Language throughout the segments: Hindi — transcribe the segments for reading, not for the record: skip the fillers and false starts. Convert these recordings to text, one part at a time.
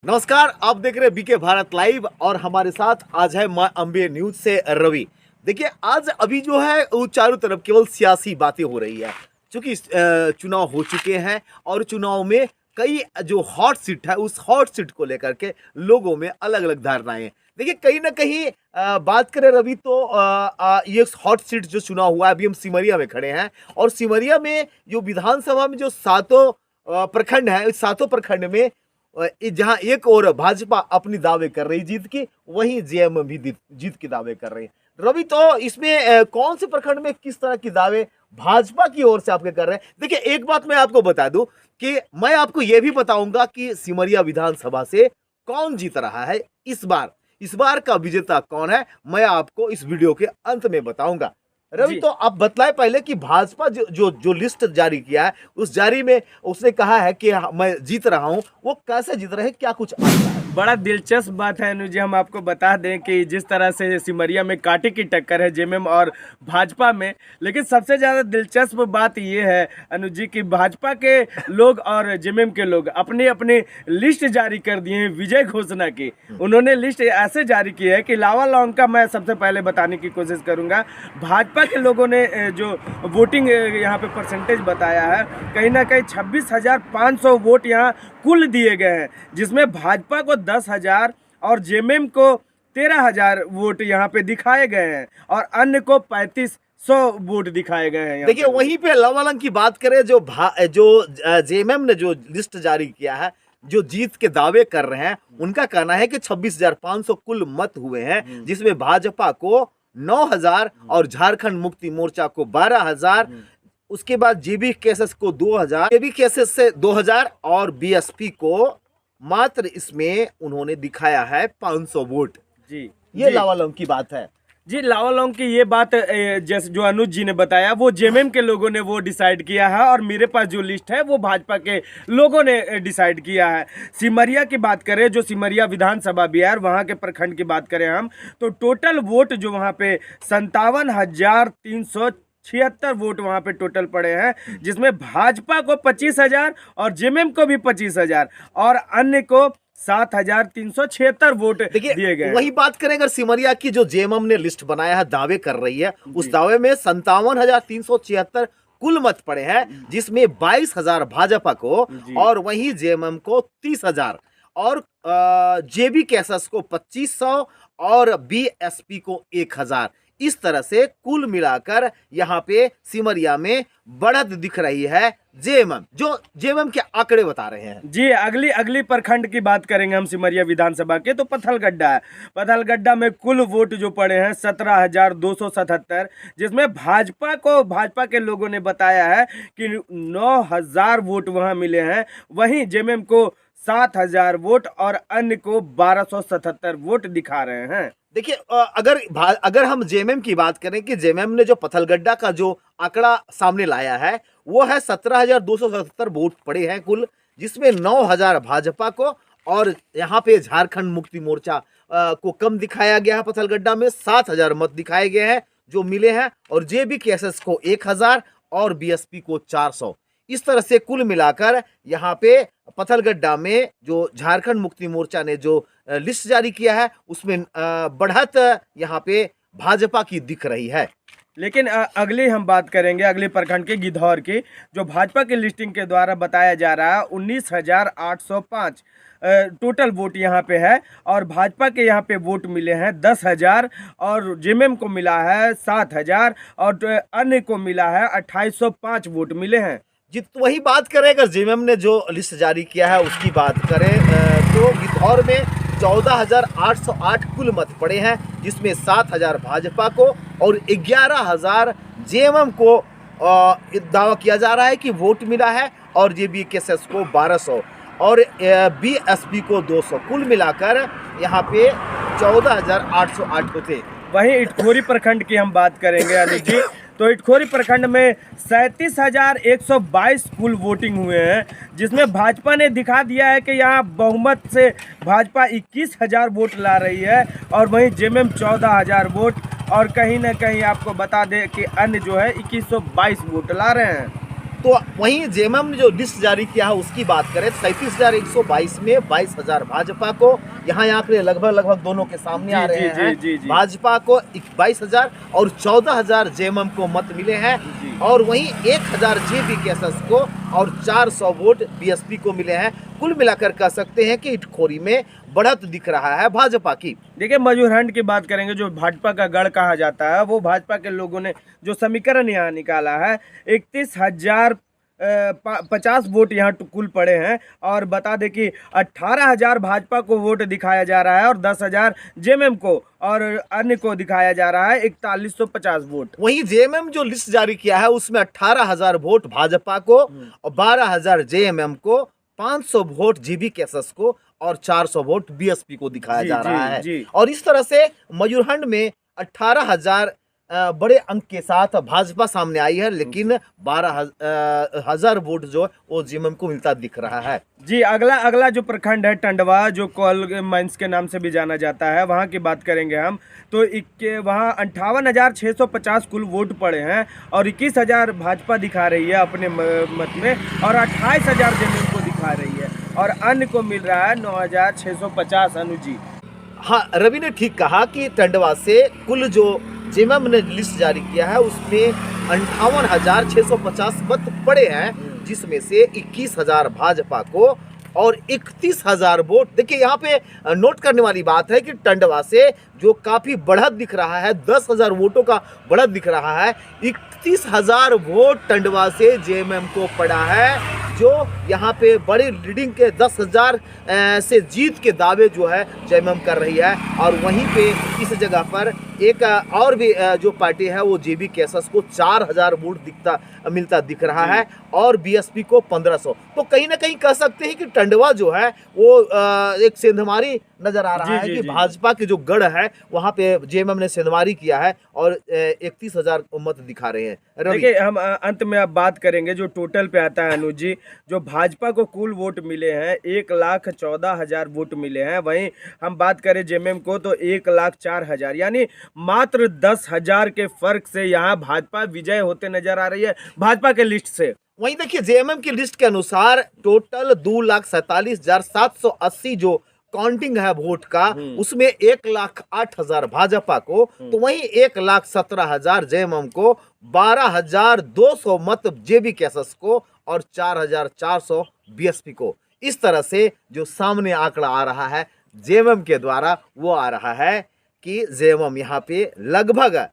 नमस्कार, आप देख रहे हैं बीके भारत लाइव और हमारे साथ आज है मां अंबे न्यूज से रवि। देखिए, आज अभी जो है वो चारों तरफ केवल सियासी बातें हो रही है, क्योंकि चुनाव हो चुके हैं और चुनाव में कई जो हॉट सीट है उस हॉट सीट को लेकर के लोगों में अलग अलग धारणाएं हैं। देखिए, कहीं ना कहीं बात करें रवि तो ये हॉट सीट जो चुनाव हुआ है, अभी हम सिमरिया में खड़े हैं और सिमरिया में जो विधानसभा में जो सातों प्रखंड है, इस सातों प्रखंड में जहां एक और भाजपा अपनी दावे कर रही जीत की, वहीं जेएमएम भी जीत की दावे कर रही है। रवि, तो इसमें कौन से प्रखंड में किस तरह की दावे भाजपा की ओर से आपके कर रहे हैं? देखिए, एक बात मैं आपको बता दूं कि मैं आपको यह भी बताऊंगा कि सिमरिया विधानसभा से कौन जीत रहा है इस बार का विजेता कौन है, मैं आपको इस वीडियो के अंत में बताऊंगा। रवि, जी। तो आप बतलाए पहले कि भाजपा जो लिस्ट जारी किया है, उस जारी में उसने कहा है कि मैं जीत रहा हूं, वो कैसे जीत रहे हैं, क्या कुछ आता है? बड़ा दिलचस्प बात है अनुज जी, हम आपको बता दें कि जिस तरह से सिमरिया में कांटे की टक्कर है जेएमएम और भाजपा में, लेकिन सबसे ज़्यादा दिलचस्प बात ये है अनुज जी कि भाजपा के लोग और जेएमएम के लोग अपनी अपनी लिस्ट जारी कर दिए हैं विजय घोषणा की। उन्होंने लिस्ट ऐसे जारी की है कि लावा लौंग का मैं सबसे पहले बताने की कोशिश करूँगा। भाजपा के लोगों ने जो वोटिंग यहाँ पे परसेंटेज बताया है, कहीं ना कहीं 26,500 वोट यहाँ कुल दिए गए हैं, जिसमें भाजपा को 10,000 और जेएमएम को 13,000 वोट यहाँ पे दिखाए गए हैं और अन्य को 3,500 वोट दिखाए गए हैं। देखिए, वहीं पे लवालंग की बात करें, जो जेएमएम ने जो लिस्ट जारी किया है, जो जीत के दावे कर रहे हैं, उनका कहना है कि 26,500 कुल मत हुए हैं, जिसमें भाजपा को 9,000 और झारखंड मुक्ति मोर्चा को 12,000, उसके बाद जेबी केसेस को 2,000, जेबी केसेस से 2,000 और बीएसपी को मात्र इसमें उन्होंने दिखाया है 500 वोट। जी, ये लावालंग की बात है। जी, लावा लौंग की ये बात जैसे जो अनुज जी ने बताया, वो जेएमएम के लोगों ने वो डिसाइड किया है और मेरे पास जो लिस्ट है वो भाजपा के लोगों ने डिसाइड किया है। सिमरिया की बात करें, जो सिमरिया विधानसभा बिहार वहाँ के प्रखंड की बात करें हम, तो टोटल वोट जो वहाँ पे 57,376 वोट वहाँ पे टोटल पड़े हैं, जिसमें भाजपा को 25,000 और जेएमएम को भी 25,000 और अन्य को 7,376 वोट दिए गए। वही बात करें, अगर सिमरिया की जो जेएमएम ने लिस्ट बनाया है, दावे कर रही है, उस दावे में 57,376 कुल मत पड़े हैं, जिसमें 22,000 भाजपा को और वहीं जेएमएम को 30,000 और जेबी कैसस को 2,500 और बीएसपी को 1,000। इस तरह से कुल मिलाकर यहाँ पे सिमरिया में बढ़त दिख रही है जेएमएम, जो जेएमएम के आंकड़े बता रहे हैं। जी, अगली प्रखंड की बात करेंगे हम सिमरिया विधानसभा के, तो पत्थलगड्डा है। पत्थलगड्डा में कुल वोट जो पड़े हैं 17,277, जिसमें भाजपा के लोगों ने बताया है कि 9,000 वोट वहां मिले हैं, वहीं जेएमएम को 7,000 वोट और अन्य को 1,277 वोट दिखा रहे हैं। देखिए, अगर हम जेएमएम की बात करें कि जेएमएम ने जो पत्थलगड्डा का जो आंकड़ा सामने लाया है, वो है 17,277 वोट पड़े हैं कुल, जिसमें 9,000 भाजपा को और यहाँ पे झारखंड मुक्ति मोर्चा को कम दिखाया गया है। पत्थलगड्डा में 7,000 मत दिखाए गए हैं जो मिले हैं, और जेबी केसेस को 1,000 और बीएसपी को 400। इस तरह से कुल मिलाकर यहाँ पे पत्थलगड्डा में जो झारखंड मुक्ति मोर्चा ने जो लिस्ट जारी किया है, उसमें बढ़त यहाँ पे भाजपा की दिख रही है। लेकिन अगली हम बात करेंगे अगले प्रखंड के गिद्धौर की, जो भाजपा की लिस्टिंग के द्वारा बताया जा रहा है 19,805 टोटल वोट यहाँ पे है, और भाजपा के यहाँ पे वोट मिले हैं 10,000 और जेएमएम को मिला है 7,000 और अन्य को मिला है 2,805 वोट मिले हैं। जी, तो वही बात करें, अगर जेएमएम ने जो लिस्ट जारी किया है उसकी बात करें तो गिद्धौर में 14,808 कुल मत पड़े हैं, जिसमें 7,000 भाजपा को और 11,000 जेएमएम को दावा किया जा रहा है कि वोट मिला है, और जेबी केसेस को 1,200 और बीएसपी को 200। कुल मिलाकर यहाँ पे 14,808 होते। वहीं इटखोरी प्रखंड की हम बात करेंगे अनुज जी, तो इटखोरी प्रखंड में 37,122 कुल वोटिंग हुए हैं, जिसमें भाजपा ने दिखा दिया है कि यहाँ बहुमत से भाजपा 21,000 वोट ला रही है, और वहीं जेएमएम 14,000 वोट, और कहीं ना कहीं आपको बता दें कि अन्य जो है 2,122 वोट ला रहे हैं। तो वहीं जेएमएम ने जो लिस्ट जारी किया है उसकी बात करें, 37,122 में 22,000 भाजपा को, यहाँ आंकड़े लगभग दोनों के सामने आ रहे हैं। भाजपा को 22,000 और 14,000 जेएमएम को मत मिले हैं, और वहीं 1,000 जेबीकेएसएस को और 400 वोट बीएसपी को मिले हैं। कुल मिलाकर कह सकते हैं कि इटखोरी में बढ़त दिख रहा है भाजपा की। देखिए, मजूरहंड की बात करेंगे, जो भाजपा का गढ़ कहा जाता है, वो भाजपा के लोगों ने जो समीकरण यहाँ निकाला है, 31,050 वोट यहाँ कुल पड़े हैं, और बता दें कि 18,000 भाजपा को वोट दिखाया जा रहा है और 10,000 जेएमएम को और अन्य को दिखाया जा रहा है 4150 वोट। वहीं जेएमएम जो लिस्ट जारी किया है उसमें 18,000 वोट भाजपा को और 12,000 जेएमएम को, 500 वोट जेबीकेएसएस को और 400 वोट बीएसपी को दिखाया जा रहा है। और इस तरह से मयूरहंड में 18,000 बड़े अंक के साथ भाजपा सामने आई है, लेकिन 12,000 वोट जो वो जेएमएम को मिलता दिख रहा है। जी, अगला जो प्रखंड है टंडवा, जो कोल माइंस के नाम से भी जाना जाता है, वहाँ की बात करेंगे हम। तो वहाँ 58,650 कुल वोट पड़े हैं और 21,000 भाजपा दिखा रही है अपने मत में, और 28,000 जेएमएम को दिखा रही है, और अन्य को मिल रहा है 9,650। अनुजी, हाँ, रवि ने ठीक कहा कि टंडवा से कुल जो जेएमएम ने लिस्ट जारी किया है उसमें 58,650 मत पड़े हैं, जिसमें से 21,000 भाजपा को और 31,000 वोट। देखिए, यहाँ पे नोट करने वाली बात है कि टंडवा से जो काफी बढ़त दिख रहा है, 10,000 वोटों का बढ़त दिख रहा है, 31,000 वोट टंडवा से जेएमएम को पड़ा है, जो यहाँ पे बड़ी लीडिंग के 10,000 से जीत के दावे जो है जेएमएम कर रही है। और वहीं पे इस जगह पर एक और भी जो पार्टी है वो जेबीकेएसएस को 4,000 वोट मिलता दिख रहा है, और बीएसपी को 1,500। तो कहीं ना कहीं कह सकते हैं कि टंडवा जो है वो एक सेंधमारी नजर आ रहा है कि भाजपा के जो गढ़ है वहां पे जेएमएम ने सेंधमारी किया है और 31,000 मत दिखा रहे हैं। देखिए, हम अंत में अब बात करेंगे जो टोटल पे आता है अनुज जी, जो भाजपा को कुल वोट मिले हैं 1,14,000 वोट मिले हैं। वहीं हम बात करें जेएमएम को तो 1,04,000, यानी मात्र 10,000 के फर्क से यहाँ भाजपा विजय होते नजर आ रही है भाजपा के लिस्ट से। वहीं देखिए, जेएमएम की लिस्ट के अनुसार टोटल 2,47,780 जो काउंटिंग है वोट का, उसमें 1,08,000 भाजपा को, तो वहीं 1,17,000 जेएमएम को, 12,200 मत जेबीकेएसएस को और 4,400 बीएसपी को। इस तरह से जो सामने आंकड़ा आ रहा है जेएमएम के द्वारा, वो आ रहा है कि जेएमएम यहाँ पे लगभग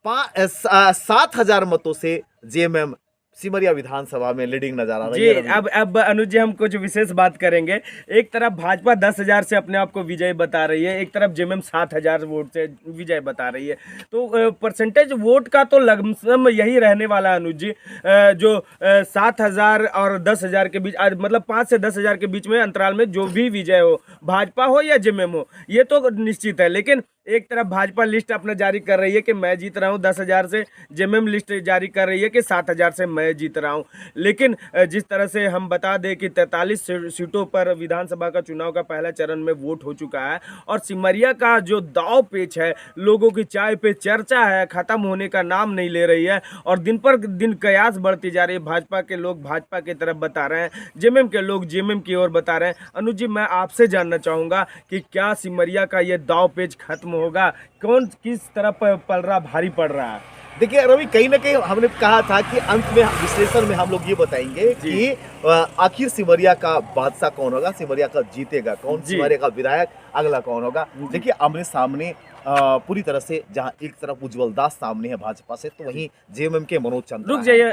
7,000 मतों से जेएमएम सिमरिया विधानसभा में लीडिंग नजर आ रही है। अब अनुज जी, हम कुछ विशेष बात करेंगे। एक तरफ भाजपा 10,000 से अपने आप को विजय बता रही है, एक तरफ जेएमएम 7,000 वोट से विजय बता रही है। तो परसेंटेज वोट का तो लगभग यही रहने वाला अनुज जी, जो 7,000 और 10,000 के बीच, मतलब 5 से 10,000 के बीच में अंतराल में जो भी विजय हो, भाजपा हो या जेएमएम हो, ये तो निश्चित है। लेकिन एक तरफ भाजपा लिस्ट अपना जारी कर रही है कि मैं जीत रहा हूं 10,000 से, जेएमएम लिस्ट जारी कर रही है कि 7,000 से मैं जीत रहा हूं। लेकिन जिस तरह से हम बता दें कि 43 सीटों पर विधानसभा का चुनाव का पहला चरण में वोट हो चुका है, और सिमरिया का जो दाव पेच है, लोगों की चाय पे चर्चा है, खत्म होने का नाम नहीं ले रही है, और दिन पर दिन कयास बढ़ती जा रही है। भाजपा के लोग भाजपा की तरफ बता रहे हैं, जेएमएम के लोग जेएमएम की ओर बता रहे हैं। अनुज जी, मैं आपसे जानना चाहूँगा कि क्या सिमरिया का ये दाव पेच खत्म होगा? कौन किस तरफ पलड़ा भारी पड़ रहा है? देखिए रवि, कहीं ना कहीं हमने कहा था कि अंत में विश्लेषण में हम लोग ये बताएंगे कि आखिर सिमरिया का बादशाह कौन होगा, सिमरिया का जीतेगा कौन, सिमरिया का विधायक अगला कौन होगा। देखिए, आमने सामने पूरी तरह से जहां एक तरफ उज्जवल दास सामने है भाजपा से, तो वहीं जेएमएम के मनोज चंद्रा। रुक जाइए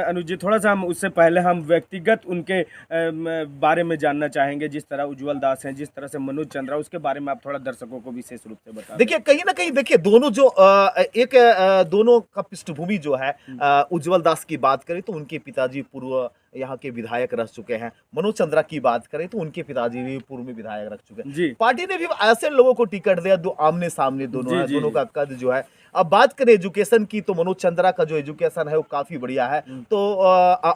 अनुज जी, थोड़ा सा हम उससे पहले हम व्यक्तिगत उनके बारे में जानना चाहेंगे। जिस तरह उज्जवल दास हैं, जिस तरह से मनोज चंद्रा, उसके बारे में आप थोड़ा दर्शकों को विशेष रूप से बताएं। देखिए, कहीं ना कहीं देखिए, दोनों जो दोनों का पृष्ठभूमि जो है, उज्जवल दास की बात करें तो उनके पिताजी पूर्व यहाँ के विधायक रह चुके हैं। मनोज चंद्रा की बात करें तो उनके पिताजी भी पूर्व में विधायक रह चुके हैं। पार्टी ने भी ऐसे लोगों को टिकट दिया जो आमने सामने दोनों है, दोनों का कद जो है। अब बात करें एजुकेशन की तो मनोज चंद्रा का जो एजुकेशन है वो काफी बढ़िया है, तो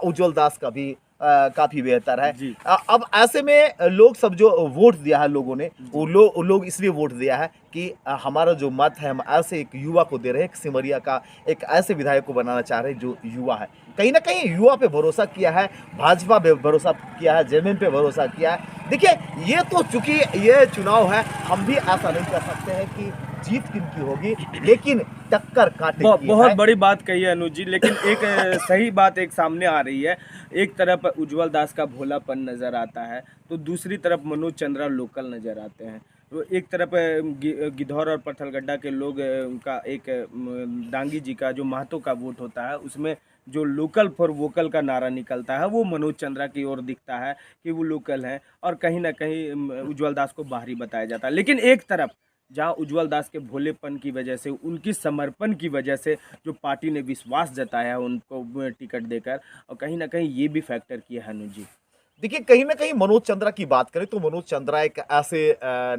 उज्जवल दास का भी काफी बेहतर है। अब ऐसे में लोग सब जो वोट दिया है लोगों ने, वो लोग इसलिए वोट दिया है कि हमारा जो मत है हम ऐसे एक युवा को दे रहे हैं, एक सिमरिया का एक ऐसे विधायक को बनाना चाह रहे हैं जो युवा है। कहीं ना कहीं युवा पे भरोसा किया है, भाजपा पे भरोसा किया है, जेएमएम पे भरोसा किया है। देखिए ये तो चूंकि ये चुनाव है, हम भी ऐसा नहीं कह सकते हैं कि जीत किनकी होगी, लेकिन टक्कर काटे की बहुत है। बड़ी बात कही है अनुज जी, लेकिन एक सही बात एक सामने आ रही है। एक तरफ उज्जवल दास का भोलापन नजर आता है, तो दूसरी तरफ मनोज चंद्रा लोकल नजर आते हैं। तो एक तरफ गिद्धौर और पत्थलगड्ढा के लोग उनका एक डांगी जी का जो महतो का वोट होता है, उसमें जो लोकल फॉर वोकल का नारा निकलता है वो मनोज चंद्रा की ओर दिखता है कि वो लोकल हैं, और कहीं ना कहीं उज्जवल दास को बाहरी बताया जाता है। लेकिन एक तरफ जहां उज्जवल दास के भोलेपन की वजह से, उनकी समर्पण की वजह से जो पार्टी ने विश्वास जताया है उनको टिकट देकर, और कहीं ना कहीं ये भी फैक्टर किया है अनुज जी। देखिए कहीं ना कहीं मनोज चंद्रा की बात करें तो मनोज चंद्रा एक ऐसे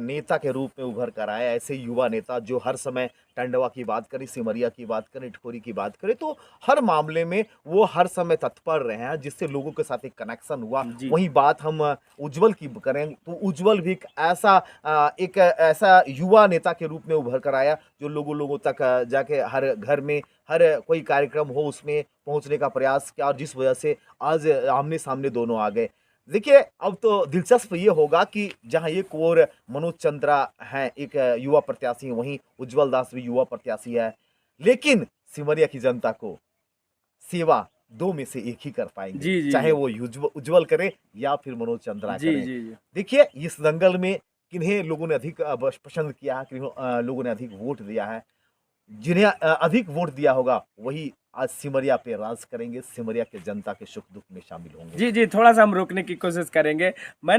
नेता के रूप में उभर कर आए, ऐसे युवा नेता जो हर समय टंडवा की बात करें, सिमरिया की बात करें, इटखोरी की बात करें, तो हर मामले में वो हर समय तत्पर रहे हैं, जिससे लोगों के साथ एक कनेक्शन हुआ। जी वही बात हम उज्जवल की करें तो उज्जवल भी एक ऐसा युवा नेता के रूप में उभर कर आया जो लोगों तक जाके हर घर में हर कोई कार्यक्रम हो उसमें पहुंचने का प्रयास किया, और जिस वजह से आज आमने सामने दोनों आ गए। देखिए अब तो दिलचस्प ये होगा कि जहां एक ओर मनोज चंद्रा हैं, एक युवा प्रत्याशी, वहीं उज्जवल दास भी युवा प्रत्याशी है, लेकिन सिमरिया की जनता को सेवा दो में से एक ही कर पाएंगे, जी जी चाहे जी वो उज्जवल करे या फिर मनोज चंद्रा जी करे। जी जी देखिए इस दंगल में किन्हें लोगों ने अधिक पसंद किया है, किन्हें लोगों ने अधिक वोट दिया है, जिन्हें अधिक वोट दिया होगा वही आज सिमरिया पे राज करेंगे, सिमरिया के जनता के सुख दुख में शामिल होंगे। जी जी, थोड़ा सा हम रोकने की कोशिश करेंगे।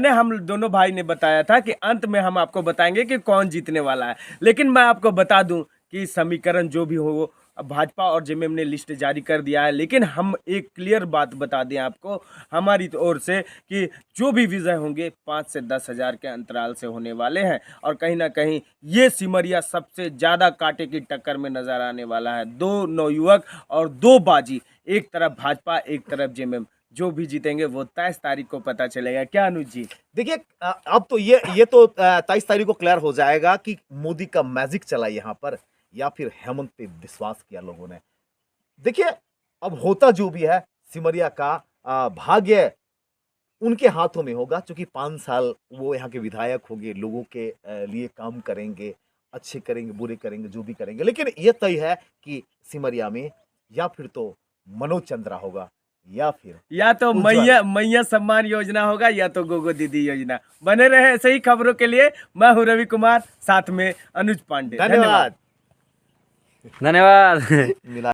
हम दोनों भाई ने बताया था कि अंत में हम आपको बताएंगे कि कौन जीतने वाला है, लेकिन मैं आपको बता दूं कि समीकरण जो भी हो, अब भाजपा और जेएमएम ने लिस्ट जारी कर दिया है, लेकिन हम एक क्लियर बात बता दें आपको हमारी ओर से कि जो भी विजय होंगे 5 से 10 हज़ार के अंतराल से होने वाले हैं, और कहीं ना कहीं ये सिमरिया सबसे ज़्यादा कांटे की टक्कर में नजर आने वाला है। 2 नवयुवक और 2 बाजी, एक तरफ भाजपा एक तरफ जेएमएम, जो भी जीतेंगे वो 23 तारीख को पता चलेगा। क्या अनुज जी? देखिए अब तो ये तो 23 तारीख को क्लियर हो जाएगा कि मोदी का मैजिक चला यहाँ पर या फिर हेमंत पे विश्वास किया लोगों ने। देखिए अब होता जो भी है, सिमरिया का भाग्य उनके हाथों में होगा, क्योंकि 5 साल वो यहाँ के विधायक होंगे, लोगों के लिए काम करेंगे, अच्छे करेंगे, बुरे करेंगे, जो भी करेंगे, लेकिन ये तय है कि सिमरिया में या फिर तो मनोज चंद्रा होगा या फिर या तो उज्जवल। मैया सम्मान योजना होगा या तो गोगो दीदी योजना। बने रहे ऐसे ही खबरों के लिए। मैं हूं रवि कुमार, साथ में अनुज पांडे। धन्यवाद। धन्यवाद। मिला